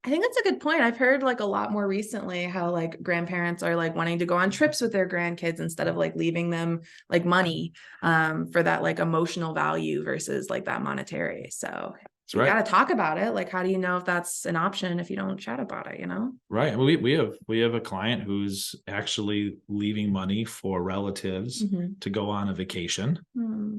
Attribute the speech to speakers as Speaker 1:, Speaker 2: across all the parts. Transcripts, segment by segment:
Speaker 1: I think that's a good point. I've heard like a lot more recently how like grandparents are like wanting to go on trips with their grandkids instead of like leaving them like money for that like emotional value versus like that monetary. So
Speaker 2: That's
Speaker 1: you
Speaker 2: right.
Speaker 1: got to talk about it. Like, how do you know if that's an option if you don't chat about it, you know?
Speaker 2: Right. We have a client who's actually leaving money for relatives to go on a vacation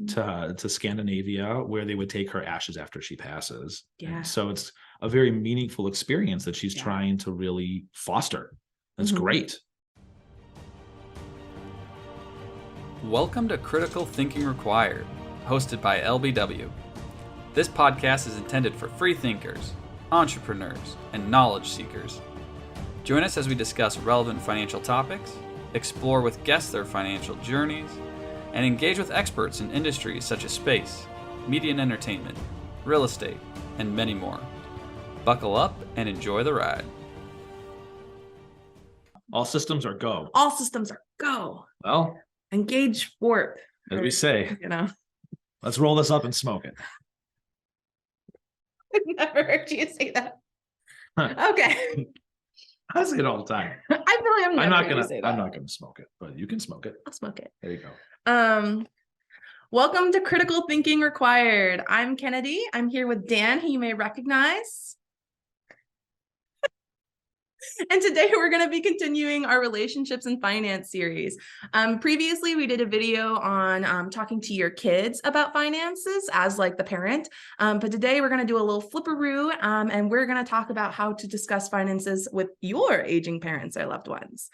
Speaker 2: to Scandinavia, where they would take her ashes after she passes.
Speaker 1: Yeah.
Speaker 2: And so it's a very meaningful experience that she's trying to really foster. That's great.
Speaker 3: Welcome to Critical Thinking Required, hosted by LBW. This podcast is intended for free thinkers, entrepreneurs, and knowledge seekers. Join us as we discuss relevant financial topics, explore with guests their financial journeys, and engage with experts in industries such as space, media and entertainment, real estate, and many more. Buckle up and enjoy the ride.
Speaker 2: All systems are go.
Speaker 1: All systems are go.
Speaker 2: Well,
Speaker 1: engage warp.
Speaker 2: As we say,
Speaker 1: you know,
Speaker 2: let's roll this up and smoke it.
Speaker 1: I've never heard you say that. Okay.
Speaker 2: I say it all the time.
Speaker 1: I feel like I'm not gonna say that.
Speaker 2: I'm not gonna smoke it, but you can smoke it.
Speaker 1: I'll smoke it.
Speaker 2: There you go.
Speaker 1: Welcome to Critical Thinking Required. I'm Kennedy. I'm here with Dan, who you may recognize. And today we're going to be continuing our relationships and finance series. Previously, we did a video on talking to your kids about finances as like the parent. But today we're going to do a little flipperoo and we're going to talk about how to discuss finances with your aging parents or loved ones.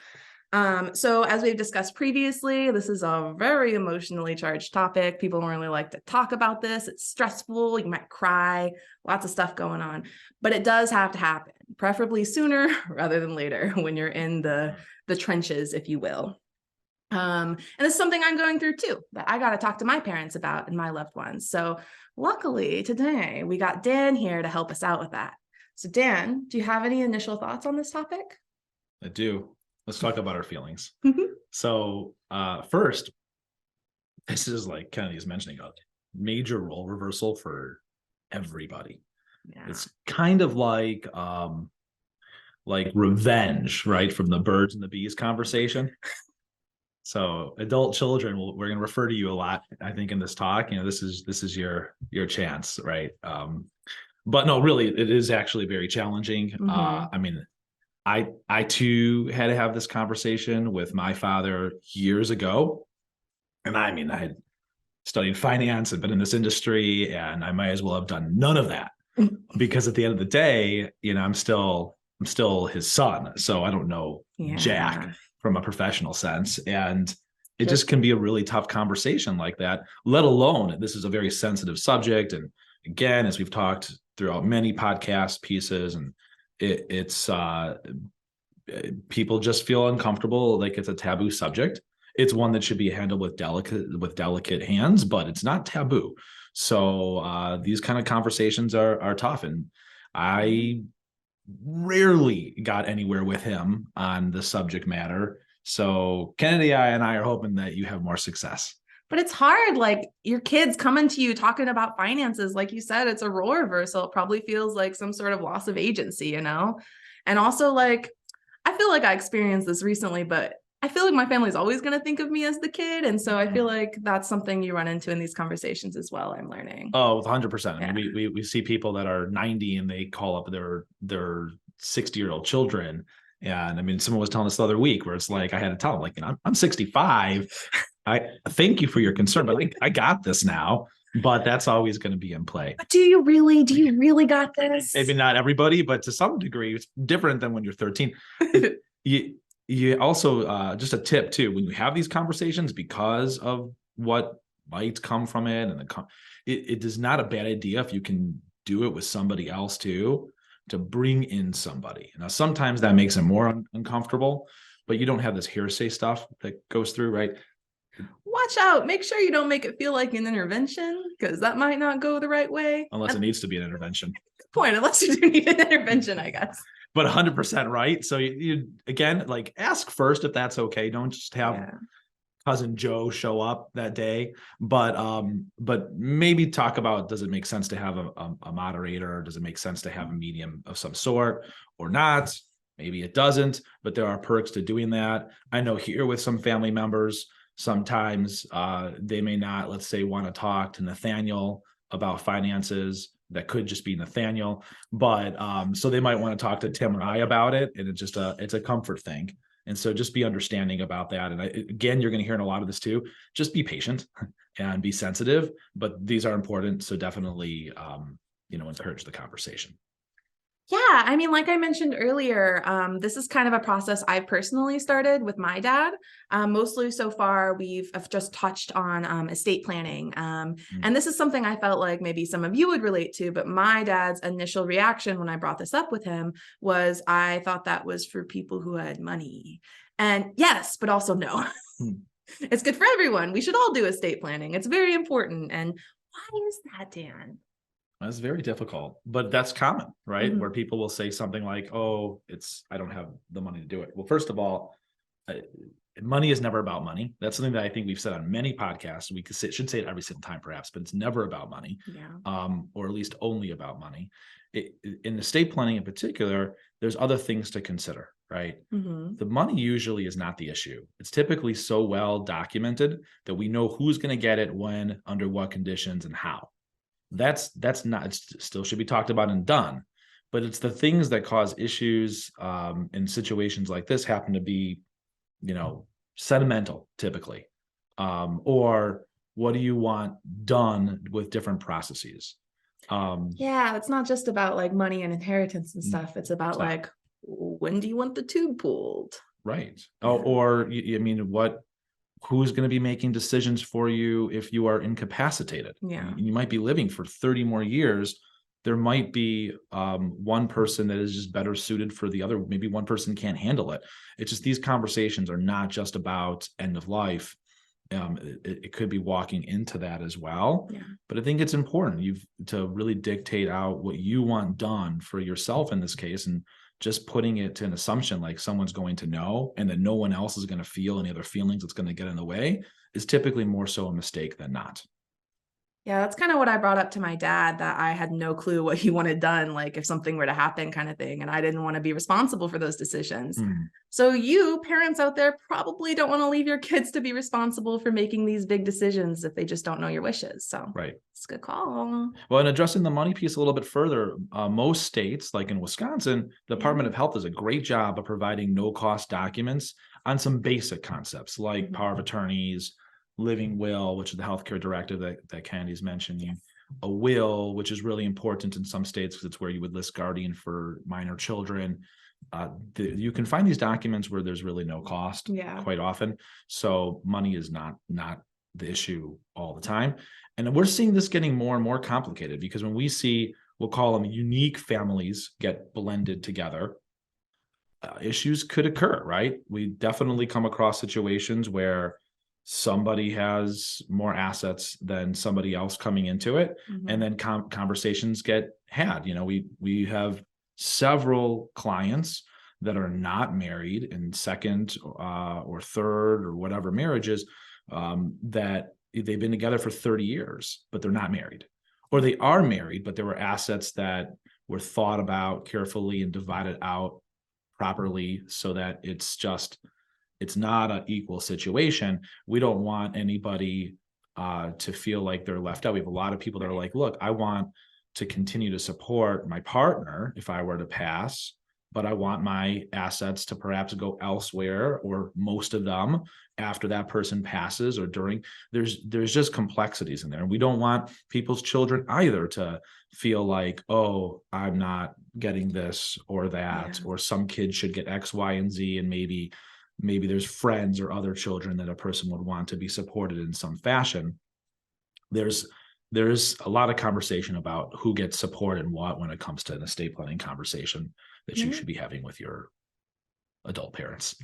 Speaker 1: So as we've discussed previously, this is a very emotionally charged topic. People don't really like to talk about this. It's stressful. You might cry, lots of stuff going on, but it does have to happen, preferably sooner rather than later when you're in the trenches, if you will. And it's something I'm going through too, that I got to talk to my parents about and my loved ones. So luckily today we got Dan here to help us out with that. So Dan, do you have any initial thoughts on this topic?
Speaker 2: I do. Let's talk about our feelings. So first, this is like Kennedy's mentioning a major role reversal for everybody. Yeah. It's kind of like revenge, right? From the birds and the bees conversation. So adult children, we're going to refer to you a lot, I think, in this talk. You know, this is your chance, right? But no, really, it is actually very challenging. I mean, I too had to have this conversation with my father years ago. And I mean, I had studied finance and been in this industry, and I might as well have done none of that because at the end of the day, you know, I'm still his son. So I don't know jack from a professional sense. And it just can be a really tough conversation like that, let alone this is a very sensitive subject. And again, as we've talked throughout many podcast pieces, and it's people just feel uncomfortable, like it's a taboo subject. It's one that should be handled with delicate hands, but it's not taboo. So these kind of conversations are tough, and I rarely got anywhere with him on the subject matter. So Kennedy and I are hoping that you have more success.
Speaker 1: But it's hard, like your kids coming to you talking about finances. Like you said, it's a role reversal. It probably feels like some sort of loss of agency, you know? And also, like, I feel like I experienced this recently, but I feel like my family's always going to think of me as the kid. And so I feel like that's something you run into in these conversations as well, I'm learning.
Speaker 2: Oh, 100%. Yeah. I mean, we see people that are 90 and they call up their 60-year-old children. And I mean, someone was telling us the other week where it's like, I had to tell them, like, you know, I'm 65. I thank you for your concern, but I got this now. But that's always going to be in play.
Speaker 1: But do you really got this?
Speaker 2: Maybe not everybody, but to some degree, it's different than when you're 13. You also, just a tip too, when you have these conversations, because of what might come from it, and it is not a bad idea if you can do it with somebody else too, to bring in somebody. Now, sometimes that makes it more uncomfortable, but you don't have this hearsay stuff that goes through, right?
Speaker 1: Watch out. Make sure you don't make it feel like an intervention, because that might not go the right way.
Speaker 2: Unless it needs to be an intervention.
Speaker 1: Good point. Unless you do need an intervention, I guess.
Speaker 2: But 100% right. So you again, like, ask first if that's okay. Don't just have cousin Joe show up that day, but maybe talk about, does it make sense to have a moderator? Does it make sense to have a medium of some sort or not? Maybe it doesn't, but there are perks to doing that. I know here with some family members, sometimes they may not, let's say, want to talk to Nathaniel about finances. That could just be Nathaniel, but so they might want to talk to Tim or I about it, and it's a comfort thing. And so just be understanding about that. And again, you're going to hear in a lot of this too, just be patient and be sensitive, but these are important. So definitely, encourage the conversation.
Speaker 1: Yeah, I mean, like I mentioned earlier, this is kind of a process I've personally started with my dad. Mostly so far, I've just touched on estate planning. And this is something I felt like maybe some of you would relate to, but my dad's initial reaction when I brought this up with him was, I thought that was for people who had money. And yes, but also no. It's good for everyone. We should all do estate planning. It's very important. And why is that, Dan?
Speaker 2: That's very difficult, but that's common, right?
Speaker 1: Mm-hmm.
Speaker 2: Where people will say something like, oh, I don't have the money to do it. Well, first of all, money is never about money. That's something that I think we've said on many podcasts. We should say it every single time perhaps, but it's never about money, or at least only about money. In estate planning in particular, there's other things to consider, right? Mm-hmm. The money usually is not the issue. It's typically so well documented that we know who's going to get it, when, under what conditions, and how. That's not, it still should be talked about and done, but it's the things that cause issues in situations like this happen to be, sentimental typically, or what do you want done with different processes?
Speaker 1: It's not just about like money and inheritance and stuff. It's about like, when do you want the tube pulled?
Speaker 2: Right. Who's going to be making decisions for you if you are incapacitated?
Speaker 1: Yeah.
Speaker 2: You might be living for 30 more years. There might be one person that is just better suited for the other. Maybe one person can't handle it. It's just, these conversations are not just about end of life. It could be walking into that as well. Yeah. But I think it's important to really dictate out what you want done for yourself in this case, and just putting it to an assumption like someone's going to know and that no one else is going to feel any other feelings that's going to get in the way is typically more so a mistake than not.
Speaker 1: Yeah, that's kind of what I brought up to my dad, that I had no clue what he wanted done, like if something were to happen kind of thing, and I didn't want to be responsible for those decisions. So you parents out there probably don't want to leave your kids to be responsible for making these big decisions if they just don't know your wishes. So
Speaker 2: right,
Speaker 1: it's a good call.
Speaker 2: Well, and addressing the money piece a little bit further, most states, like in Wisconsin, the Department of Health does a great job of providing no-cost documents on some basic concepts like power of attorneys, living will, which is the healthcare directive that Candy's mentioning, a will, which is really important in some states because it's where you would list guardian for minor children. You can find these documents where there's really no cost quite often. So money is not the issue all the time. And we're seeing this getting more and more complicated, because when we see, we'll call them unique families get blended together, issues could occur, right? We definitely come across situations where somebody has more assets than somebody else coming into it. And then conversations get had. We have several clients that are not married in second or third or whatever marriages, that they've been together for 30 years, but they're not married, or they are married, but there were assets that were thought about carefully and divided out properly so that it's not an equal situation. We don't want anybody to feel like they're left out. We have a lot of people that are like, look, I want to continue to support my partner if I were to pass, but I want my assets to perhaps go elsewhere, or most of them after that person passes or during. There's just complexities in there. And we don't want people's children either to feel like, oh, I'm not getting this or that, or some kids should get X, Y, and Z, and maybe there's friends or other children that a person would want to be supported in some fashion. There's a lot of conversation about who gets support and what when it comes to an estate planning conversation that you should be having with your adult parents.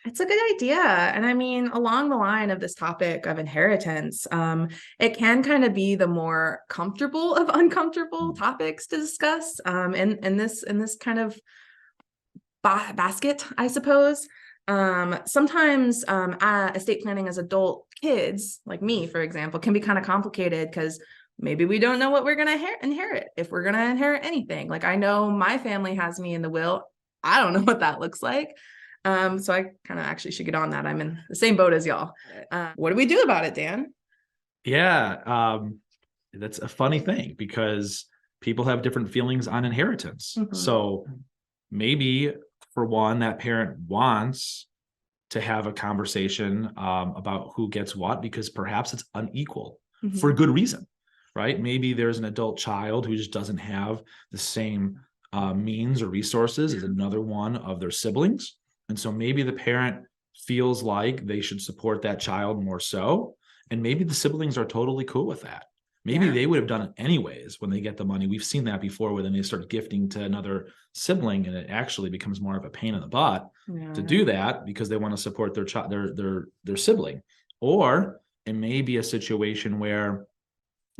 Speaker 1: It's a good idea. And I mean, along the line of this topic of inheritance, it can kind of be the more comfortable of uncomfortable topics to discuss in this kind of basket, I suppose. Sometimes estate planning as adult kids, like me, for example, can be kind of complicated because maybe we don't know what we're going to inherit, if we're going to inherit anything. Like I know my family has me in the will. I don't know what that looks like. So I kind of actually should get on that. I'm in the same boat as y'all. What do we do about it, Dan?
Speaker 2: Yeah, that's a funny thing because people have different feelings on inheritance.
Speaker 1: Mhm.
Speaker 2: So maybe for one, that parent wants to have a conversation about who gets what because perhaps it's unequal for
Speaker 1: Mhm.
Speaker 2: good reason, right? Maybe there's an adult child who just doesn't have the same means or resources as another one of their siblings. And so maybe the parent feels like they should support that child more so. And maybe the siblings are totally cool with that. Maybe
Speaker 1: Yeah.
Speaker 2: they would have done it anyways when they get the money. We've seen that before where then they start gifting to another sibling and it actually becomes more of a pain in the butt to do that because they want to support their child, their sibling. Or it may be a situation where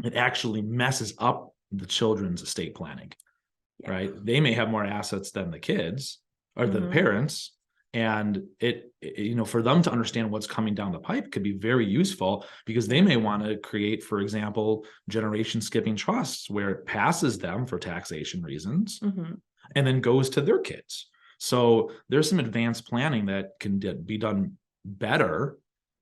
Speaker 2: it actually messes up the children's estate planning,
Speaker 1: Yeah.
Speaker 2: right? They may have more assets than the kids or the
Speaker 1: Mhm.
Speaker 2: parents. And for them to understand what's coming down the pipe could be very useful because they may want to create, for example, generation skipping trusts where it passes them for taxation reasons
Speaker 1: Mhm.
Speaker 2: and then goes to their kids. So there's some advanced planning that can be done better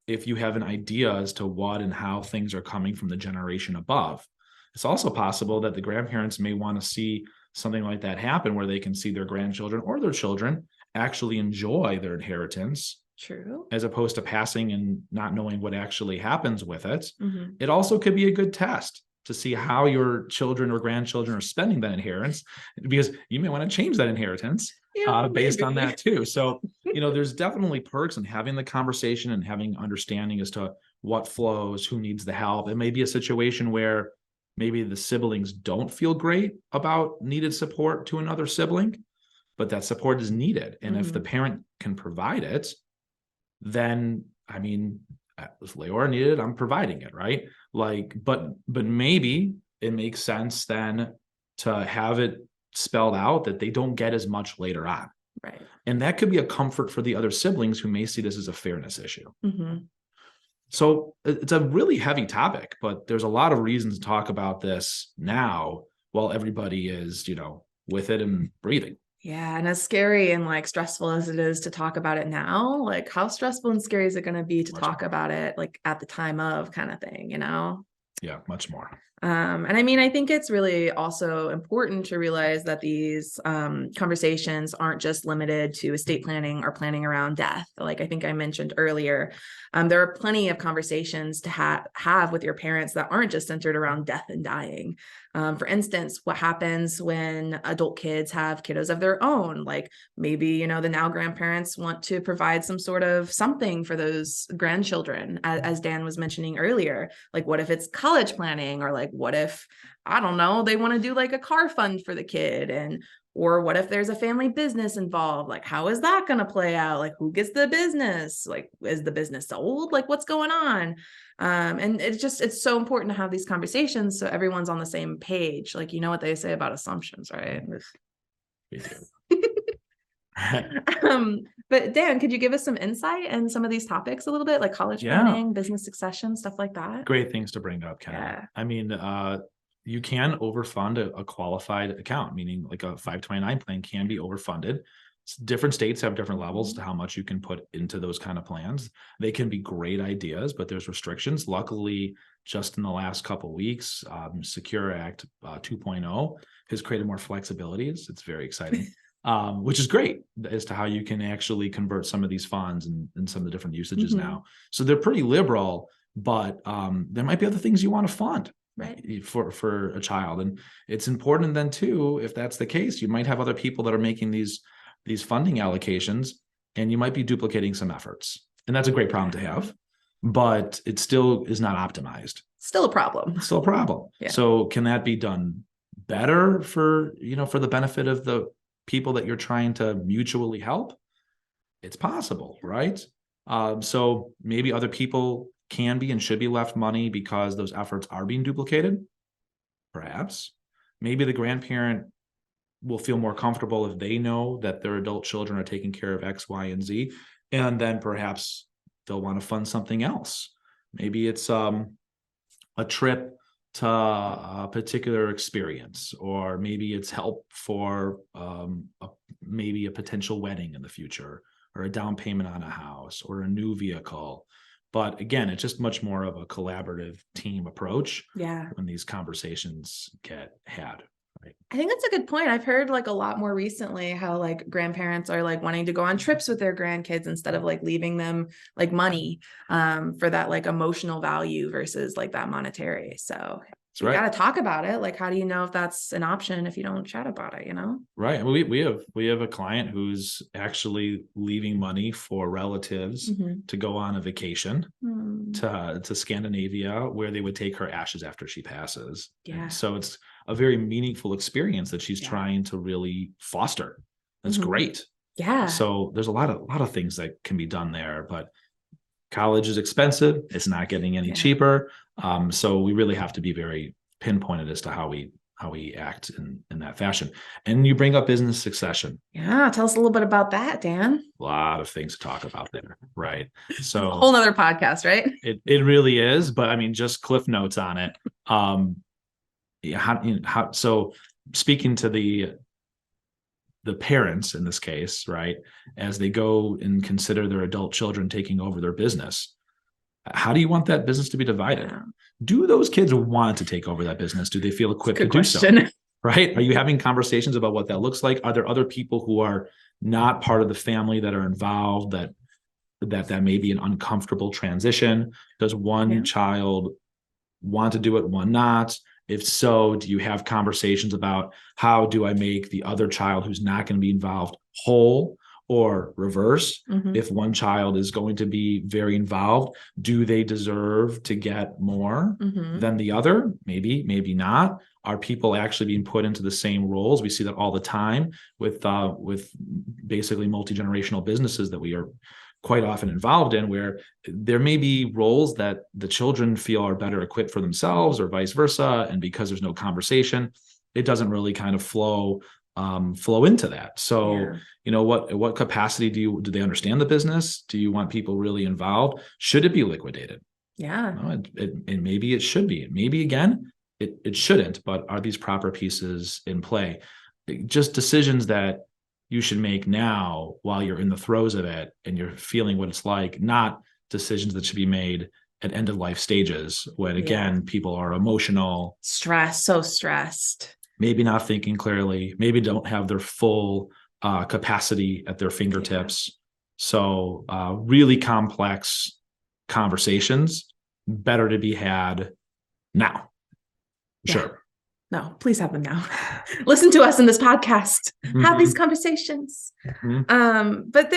Speaker 2: if you have an idea as to what and how things are coming from the generation above. It's also possible that the grandparents may want to see something like that happen where they can see their grandchildren or their children actually enjoy their inheritance
Speaker 1: True.
Speaker 2: as opposed to passing and not knowing what actually happens with it.
Speaker 1: Mhm.
Speaker 2: It also could be a good test to see how your children or grandchildren are spending that inheritance, because you may want to change that inheritance based on that too. So, there's definitely perks in having the conversation and having understanding as to what flows, who needs the help. It may be a situation where maybe the siblings don't feel great about needed support to another sibling, but that support is needed. And if the parent can provide it, then if Leora needed it, I'm providing it, right? But maybe it makes sense then to have it spelled out that they don't get as much later on.
Speaker 1: Right.
Speaker 2: And that could be a comfort for the other siblings who may see this as a fairness issue.
Speaker 1: Mhm.
Speaker 2: So it's a really heavy topic, but there's a lot of reasons to talk about this now while everybody is, with it and breathing.
Speaker 1: Yeah, and as scary and like stressful as it is to talk about it now, like how stressful and scary is it going to be to
Speaker 2: Much
Speaker 1: talk
Speaker 2: more.
Speaker 1: about it like at the time of kind of thing,
Speaker 2: Yeah, much more.
Speaker 1: And I think it's really also important to realize that these conversations aren't just limited to estate planning or planning around death. Like I think I mentioned earlier, there are plenty of conversations to have with your parents that aren't just centered around death and dying. For instance, what happens when adult kids have kiddos of their own? Like maybe, the now grandparents want to provide some sort of something for those grandchildren, as Dan was mentioning earlier. Like, what if it's college planning, or like, what if, I don't know, they want to do like a car fund for the kid, or what if there's a family business involved? Like, how is that going to play out? Like, who gets the business? Like, is the business sold? Like, what's going on? And it's so important to have these conversations so everyone's on the same page. Like, you know what they say about assumptions, right?
Speaker 2: We do.
Speaker 1: But Dan, could you give us some insight in some of these topics a little bit, like college planning, business succession, stuff like that?
Speaker 2: Great things to bring up, Kennedy.
Speaker 1: Yeah.
Speaker 2: You can overfund a qualified account, meaning like a 529 plan can be overfunded. Different states have different levels to how much you can put into those kind of plans. They can be great ideas, but there's restrictions. Luckily, just in the last couple of weeks, Secure Act 2.0 has created more flexibilities. It's very exciting. Which is great as to how you can actually convert some of these funds and some of the different usages now. So they're pretty liberal, but there might be other things you want to fund, right, for a child. And it's important then too, if that's the case, you might have other people that are making these funding allocations and you might be duplicating some efforts. And that's a great problem to have, but it still is not optimized.
Speaker 1: Still a problem.
Speaker 2: It's still a problem. Yeah. So can that be done better for the benefit of the people that you're trying to mutually help? It's possible, right? So maybe other people can be and should be left money because those efforts are being duplicated. Perhaps. Maybe the grandparent will feel more comfortable if they know that their adult children are taking care of X, Y, and Z. And then perhaps they'll want to fund something else. Maybe it's a trip to a particular experience, or maybe it's help for maybe a potential wedding in the future, or a down payment on a house, or a new vehicle. But again, it's just much more of a collaborative team approach when these conversations get had. Right.
Speaker 1: I think that's a good point. I've heard like a lot more recently how like grandparents are like wanting to go on trips with their grandkids instead of like leaving them like money for that like emotional value versus like that monetary. So you got to talk about it. Like, how do you know if that's an option if you don't chat about it, you know?
Speaker 2: Right. We have a client who's actually leaving money for relatives to go on a vacation to Scandinavia, where they would take her ashes after she passes.
Speaker 1: Yeah.
Speaker 2: And so it's a very meaningful experience that she's trying to really foster. That's great.
Speaker 1: Yeah.
Speaker 2: So there's a lot of things that can be done there, but college is expensive. It's not getting any cheaper. So we really have to be very pinpointed as to how we act in that fashion. And you bring up business succession.
Speaker 1: Yeah. Tell us a little bit about that, Dan.
Speaker 2: A lot of things to talk about there. Right. So
Speaker 1: a whole nother podcast, right?
Speaker 2: It really is. But I mean, just cliff notes on it. So speaking to the parents in this case, right, as they go and consider their adult children taking over their business, how do you want that business to be divided? Yeah. Do those kids want to take over that business? Do they feel equipped to do so? Right? Are you having conversations about what that looks like? Are there other people who are not part of the family that are involved that may be an uncomfortable transition? Does one child want to do it, one not? If so, do you have conversations about how do I make the other child who's not going to be involved whole, or reverse? If one child is going to be very involved, do they deserve to get more than the other? Maybe, maybe not. Are people actually being put into the same roles? We see that all the time with basically multi-generational businesses that we are quite often involved in, where there may be roles that the children feel are better equipped for themselves, or vice versa. And because there's no conversation, it doesn't really kind of flow into that. So, you know, what capacity do they understand the business? Do you want people really involved? Should it be liquidated?
Speaker 1: Yeah.
Speaker 2: No, and maybe it should be. Maybe again, it shouldn't, but are these proper pieces in play? Just decisions that you should make now while you're in the throes of it and you're feeling what it's like, not decisions that should be made at end of life stages when again, people are emotional,
Speaker 1: so stressed, maybe
Speaker 2: not thinking clearly, maybe don't have their full capacity at their fingertips. So really complex conversations, better to be had now. Sure.
Speaker 1: No, please have them now. Listen to us in this podcast. Have these conversations. But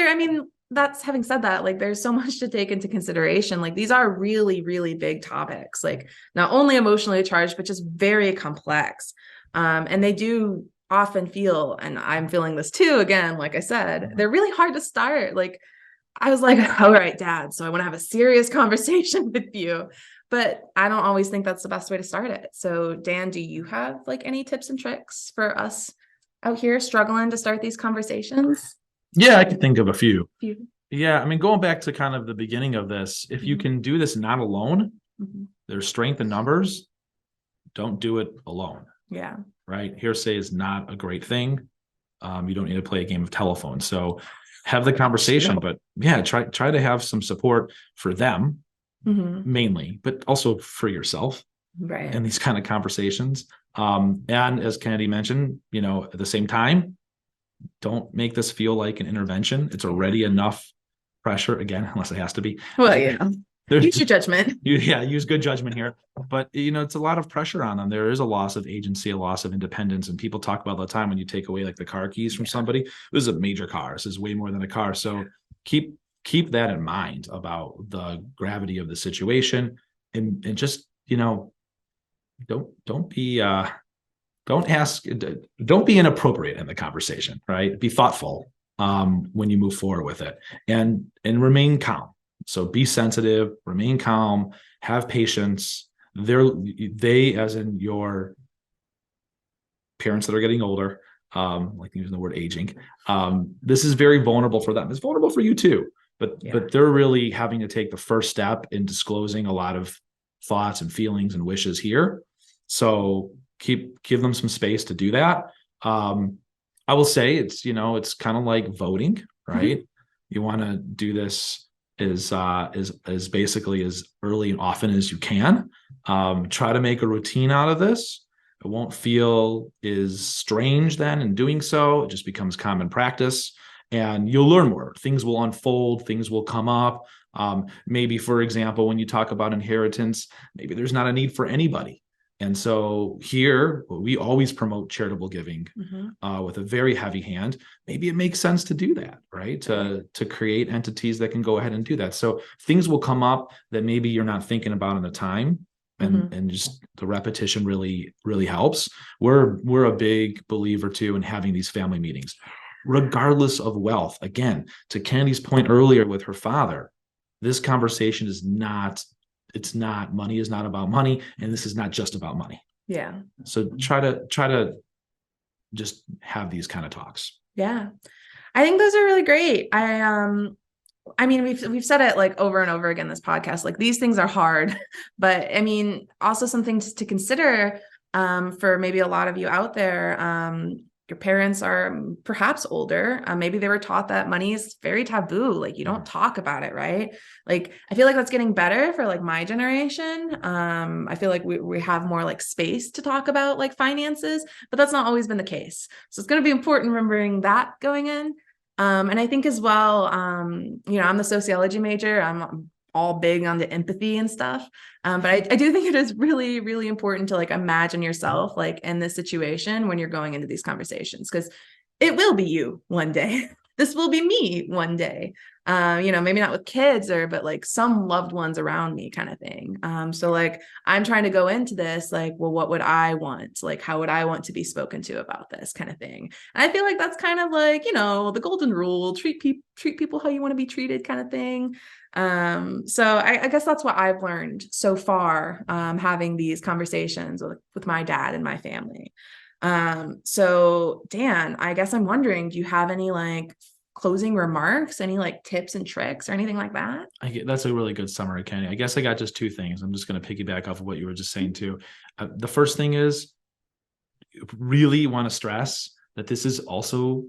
Speaker 1: that's, having said that, like there's so much to take into consideration. Like these are really, really big topics, like not only emotionally charged, but just very complex. And they do often feel, and I'm feeling this too, again, like I said, they're really hard to start. Like I was like, all right, Dad, so I want to have a serious conversation with you. But I don't always think that's the best way to start it. So Dan, do you have like any tips and tricks for us out here struggling to start these conversations?
Speaker 2: Yeah, I can think of a few. Yeah, I mean, going back to kind of the beginning of this, if you can do this not alone, there's strength in numbers, don't do it alone.
Speaker 1: Yeah.
Speaker 2: Right? Hearsay is not a great thing. You don't need to play a game of telephone. So have the conversation, but yeah, try to have some support for them. Mainly, but also for yourself,
Speaker 1: right?
Speaker 2: In these kind of conversations. And as Kennedy mentioned, you know, at the same time, don't make this feel like an intervention. It's already enough pressure, again, unless it has to be.
Speaker 1: Well, use your judgment.
Speaker 2: Use good judgment here. But you know, it's a lot of pressure on them. There is a loss of agency, a loss of independence, and people talk about all the time when you take away like the car keys from somebody. This is a major car. This is way more than a car. So keep that in mind about the gravity of the situation, and just, you know, don't be inappropriate in the conversation, right? Be thoughtful when you move forward with it, and remain calm. So be sensitive, remain calm, have patience. They, as in your parents that are getting older, like using the word aging, this is very vulnerable for them. It's vulnerable for you too. but
Speaker 1: Yeah.
Speaker 2: but they're really having to take the first step in disclosing a lot of thoughts and feelings and wishes here. So give them some space to do that. I will say it's kind of like voting, right? You want to do this as basically as early and often as you can. Try to make a routine out of this. It won't feel as strange then in doing so. It just becomes common practice, and you'll learn more. Things will unfold, things will come up. Maybe, for example, when you talk about inheritance, maybe there's not a need for anybody. And so here, we always promote charitable giving with a very heavy hand. Maybe it makes sense to do that, right? To create entities that can go ahead and do that. So things will come up that maybe you're not thinking about in the time. And just the repetition really, really helps. We're a big believer too in having these family meetings, regardless of wealth. Again, to Candy's point earlier with her father, this conversation is not, money is not about money, and this is not just about money.
Speaker 1: Yeah.
Speaker 2: So try to just have these kind of talks.
Speaker 1: Yeah. I think those are really great. I mean, we've said it like over and over again, this podcast, like these things are hard, but I mean, also some things to consider for maybe a lot of you out there. Your parents are perhaps older. Maybe they were taught that money is very taboo. Like you don't talk about it, right? Like, I feel like that's getting better for like my generation. I feel like we have more like space to talk about like finances, but that's not always been the case. So it's going to be important remembering that going in. And I think as well, I'm the sociology major. I'm all big on the empathy and stuff. But I do think it is really, really important to like imagine yourself like in this situation when you're going into these conversations, because it will be you one day. This will be me one day. Maybe not with kids but like some loved ones around me kind of thing. So like I'm trying to go into this like, well, what would I want? Like, how would I want to be spoken to about this kind of thing? And I feel like that's kind of like, the golden rule, treat people how you want to be treated kind of thing. So I guess that's what I've learned so far, having these conversations with my dad and my family. So Dan, I guess I'm wondering, do you have any like closing remarks, any like tips and tricks or anything like that?
Speaker 2: That's a really good summary, Kenny. I guess I got just two things. I'm just going to piggyback off of what you were just saying too. The first thing is, really want to stress that this is also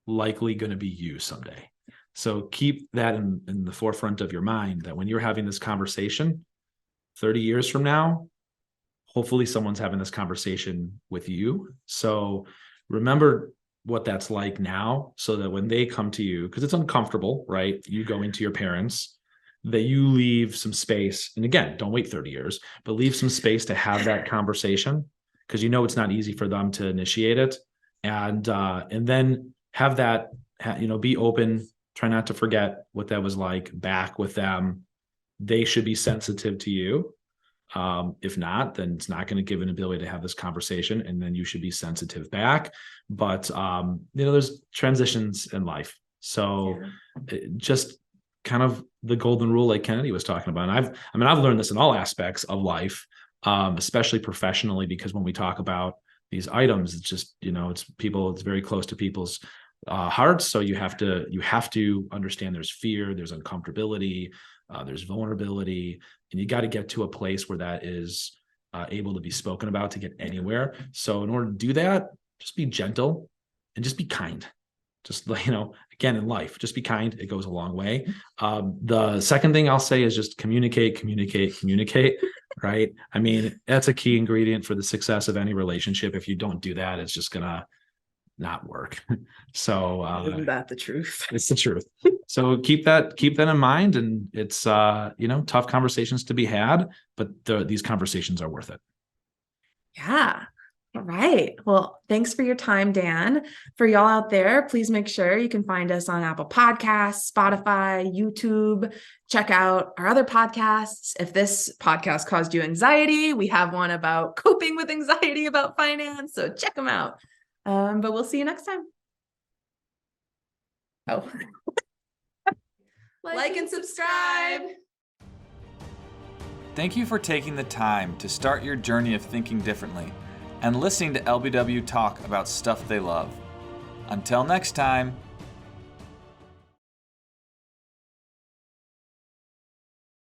Speaker 2: likely going to be you someday. So keep that in the forefront of your mind, that when you're having this conversation 30 years from now, hopefully someone's having this conversation with you. So remember what that's like now, so that when they come to you, because it's uncomfortable, right? You go into your parents, that you leave some space. And again, don't wait 30 years, but leave some space to have that conversation, because it's not easy for them to initiate it. And then have that, be open, try not to forget what that was like back with them. They should be sensitive to you. If not, then it's not going to give an ability to have this conversation, and then you should be sensitive back. But there's transitions in life, so just kind of the golden rule, like Kennedy was talking about. And I've learned this in all aspects of life, especially professionally, because when we talk about these items, it's just it's very close to people's hearts. So you have to understand there's fear, there's uncomfortability, there's vulnerability, and you got to get to a place where that is able to be spoken about to get anywhere. So in order to do that, just be gentle and just be kind. Just again, in life, just be kind. It goes a long way. The second thing I'll say is just communicate, right? I mean, that's a key ingredient for the success of any relationship. If you don't do that, it's just gonna not work. So
Speaker 1: isn't that the truth?
Speaker 2: It's the truth. So keep that in mind. And it's tough conversations to be had, but these conversations are worth it.
Speaker 1: Yeah. All right. Well, thanks for your time, Dan. For y'all out there, please make sure you can find us on Apple Podcasts, Spotify, YouTube. Check out our other podcasts. If this podcast caused you anxiety, we have one about coping with anxiety about finance. So check them out. But we'll see you next time. Oh, like and subscribe.
Speaker 3: Thank you for taking the time to start your journey of thinking differently and listening to LBW talk about stuff they love. Until next time.